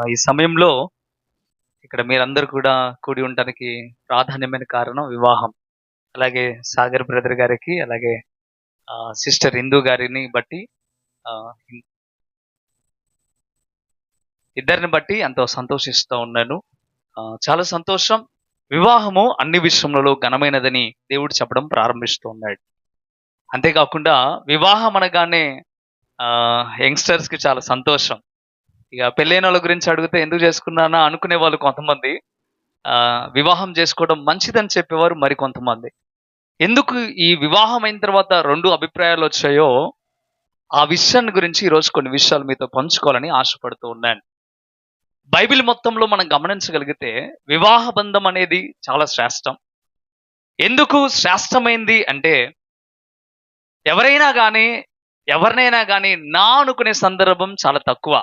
ఈ సమయంలో ఇక్కడ మీరందరూ కూడా కూడి ఉండడానికి ప్రాధాన్యమైన కారణం వివాహం. అలాగే సాగర్ బ్రదర్ గారికి, అలాగే సిస్టర్ ఇందు గారిని బట్టి ఆహ్, ఇద్దరిని బట్టి ఎంతో సంతోషిస్తూ ఉన్నాను. చాలా సంతోషం. వివాహము అన్ని విషయములలో ఘనమైనదని దేవుడు చెప్పడం ప్రారంభిస్తూ ఉన్నాడు. అంతేకాకుండా వివాహం అనగానే యంగ్‌స్టర్స్‌కి చాలా సంతోషం. ఇక పెళ్ళైనోళ్ళ గురించి అడిగితే ఎందుకు చేసుకున్నానా అనుకునే వాళ్ళు కొంతమంది. వివాహం చేసుకోవడం మంచిదని చెప్పేవారు మరికొంతమంది. ఎందుకు ఈ వివాహం అయిన తర్వాత 2 అభిప్రాయాలొచ్చాయో, ఆ విషయాన్ని గురించి ఈరోజు కొన్ని విషయాలు మీతో పంచుకోవాలని ఆశపడుతూ ఉన్నాను. బైబిల్ మొత్తంలో మనం గమనించగలిగితే వివాహ బంధం అనేది చాలా శ్రేష్టం. ఎందుకు శ్రేష్టమైంది అంటే, ఎవరైనా గానీ, ఎవరినైనా గానీ నా అనుకునే సందర్భం చాలా తక్కువ.